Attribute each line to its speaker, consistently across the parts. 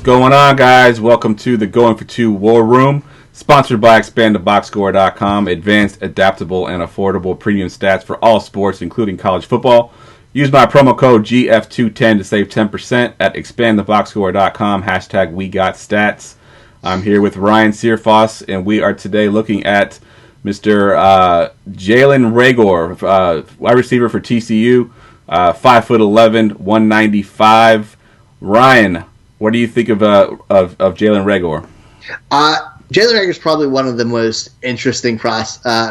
Speaker 1: going on, guys? Welcome to the Going for Two War Room, sponsored by ExpandTheBoxScore.com. Advanced, adaptable, and affordable premium stats for all sports, including college football. Use my promo code GF210 to save 10% at ExpandTheBoxScore.com. Hashtag WeGotStats. I'm here with Ryan Searfoss, and we are today looking at Mr. Jalen Reagor, wide receiver for TCU, 5'11", 195. Ryan, what do you think of Jalen Reagor?
Speaker 2: Jalen Reagor is probably one of the most interesting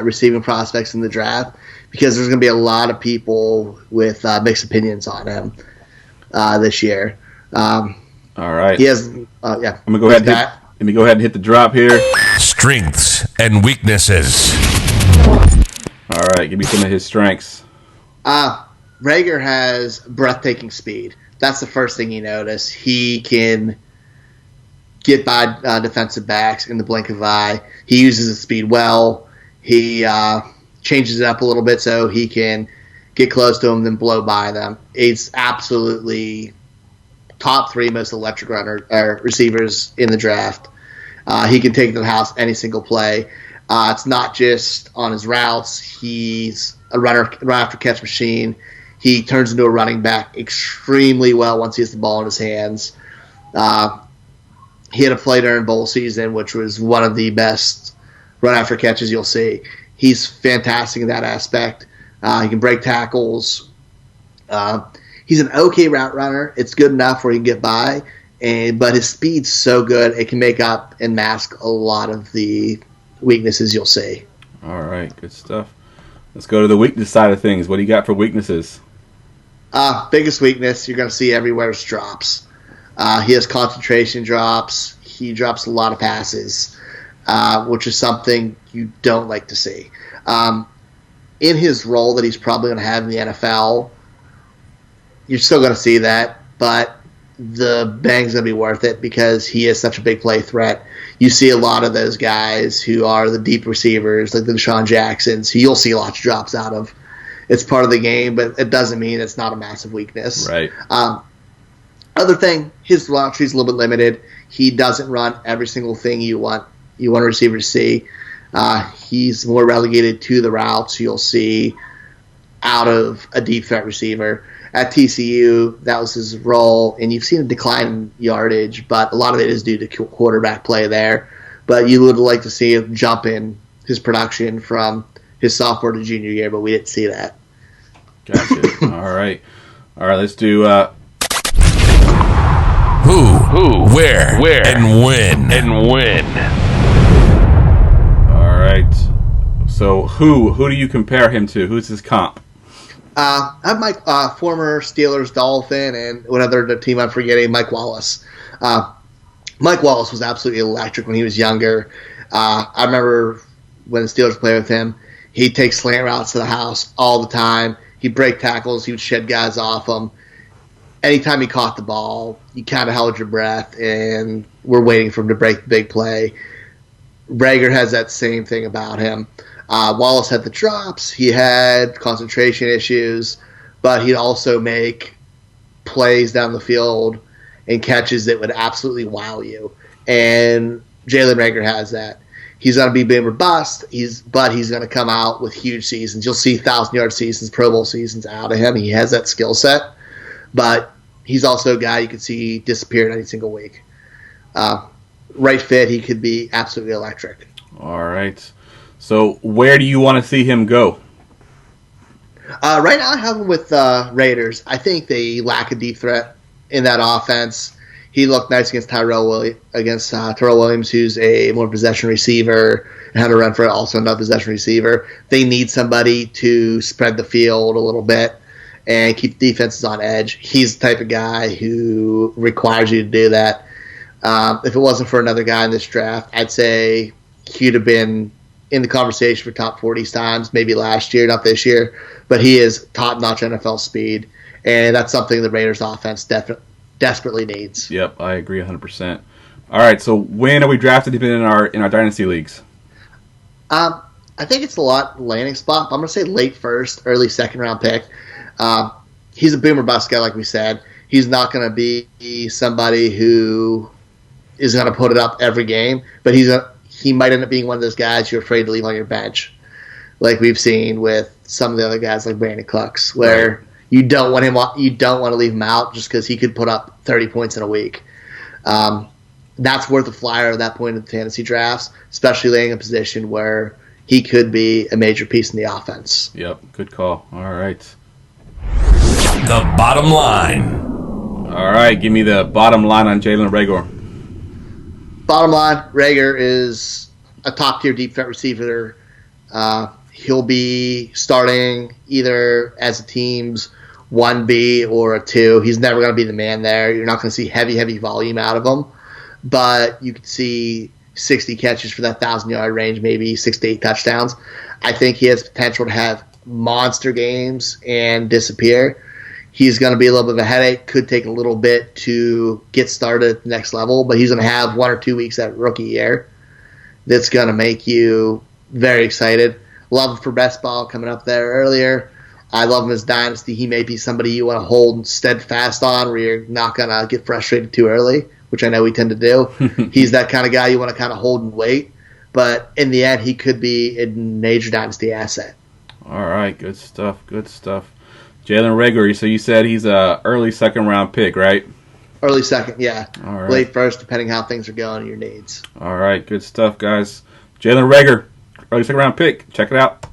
Speaker 2: receiving prospects in the draft because there's going to be a lot of people with mixed opinions on him this year.
Speaker 1: All right.
Speaker 2: He has, yeah.
Speaker 1: Let me go ahead and hit the drop here.
Speaker 3: Strengths and weaknesses.
Speaker 1: All right, give me some of his strengths.
Speaker 2: Reagor has breathtaking speed. That's the first thing you notice. He can get by defensive backs in the blink of an eye. He uses his speed well. He changes it up a little bit so he can get close to them, then blow by them. It's absolutely top 3 most electric receivers in the draft. He can take it to the house any single play. It's not just on his routes. He's a run after catch machine. He turns into a running back extremely well once he has the ball in his hands. He had a play during bowl season, which was one of the best run after catches you'll see. He's fantastic in that aspect. He can break tackles. He's an okay route runner. It's good enough where he can get by, but his speed's so good it can make up and mask a lot of the weaknesses you'll see.
Speaker 1: All right, good stuff. Let's go to the weakness side of things. What do you got for weaknesses?
Speaker 2: Biggest weakness you're going to see everywhere is drops. He has concentration drops. He drops a lot of passes, which is something you don't like to see. In his role that he's probably going to have in the NFL, you're still going to see that, but the bang's going to be worth it because he is such a big play threat. You see a lot of those guys who are the deep receivers, like the Deshaun Jacksons, who you'll see lots of drops out of. It's part of the game, but it doesn't mean it's not a massive weakness.
Speaker 1: Right.
Speaker 2: Other thing, his route tree is a little bit limited. He doesn't run every single thing you want a receiver to see. He's more relegated to the routes you'll see out of a deep threat receiver. At TCU, that was his role, and you've seen a decline in yardage, but a lot of it is due to quarterback play there. But you would like to see him jump in his production from his sophomore to junior year, but we didn't see that.
Speaker 1: Gotcha. All right, let's do
Speaker 3: who, where, and when.
Speaker 1: All right. So who do you compare him to? Who's his comp?
Speaker 2: I have my former Steelers Dolphin and whatever team I'm forgetting, Mike Wallace. Mike Wallace was absolutely electric when he was younger. I remember when the Steelers played with him, he'd take slant routes to the house all the time. He'd break tackles. He would shed guys off them. Anytime he caught the ball, you kind of held your breath and were waiting for him to break the big play. Reagor has that same thing about him. Wallace had the drops. He had concentration issues, but he'd also make plays down the field and catches that would absolutely wow you. And Jalen Reagor has that. He's going to be big robust, but he's going to come out with huge seasons. You'll see 1,000-yard seasons, Pro Bowl seasons out of him. He has that skill set, but he's also a guy you could see disappear any single week. Right fit, he could be absolutely electric.
Speaker 1: All right. So where do you want to see him go?
Speaker 2: Right now I have him with Raiders. I think they lack a deep threat in that offense. He looked nice against Tyrell Williams, who's a more possession receiver, and had a run for also another possession receiver. They need somebody to spread the field a little bit and keep defenses on edge. He's the type of guy who requires you to do that. If it wasn't for another guy in this draft, I'd say he'd have been in the conversation for top 40 times, maybe last year, not this year. But he is top-notch NFL speed, and that's something the Raiders offense desperately needs.
Speaker 1: Yep, I agree 100%. All right, so when are we drafted him in our dynasty leagues?
Speaker 2: I think it's a lot landing spot. I'm going to say late first, early second round pick. He's a boomer bust guy, like we said. He's not going to be somebody who is going to put it up every game, but he might end up being one of those guys you're afraid to leave on your bench, like we've seen with some of the other guys like Brandon Cooks, where you don't want to leave him out just because he could put up 30 points in a week. That's worth a flyer at that point in the fantasy drafts, especially laying a position where he could be a major piece in the offense.
Speaker 1: Yep, good call. All right.
Speaker 3: The bottom line.
Speaker 1: All right, give me the bottom line on Jalen Reagor.
Speaker 2: Bottom line, Reagor is a top-tier deep threat receiver. He'll be starting either as a team's 1B or a 2. He's never going to be the man there. You're not going to see heavy volume out of him. But you could see 60 catches for that 1,000-yard range, maybe 6 to 8 touchdowns. I think he has potential to have monster games and disappear. He's going to be a little bit of a headache. Could take a little bit to get started at the next level, but he's going to have 1 or 2 weeks that rookie year that's going to make you very excited. Love him for best ball coming up there earlier. I love him as Dynasty. He may be somebody you want to hold steadfast on where you're not going to get frustrated too early, which I know we tend to do. He's that kind of guy you want to kind of hold and wait. But in the end, he could be a major Dynasty asset.
Speaker 1: All right, good stuff. Jalen Reagor, so you said he's a early second-round pick, right?
Speaker 2: Early second, yeah.
Speaker 1: All right.
Speaker 2: Late first, depending how things are going and your needs.
Speaker 1: All right, good stuff, guys. Jalen Reagor, early second-round pick. Check it out.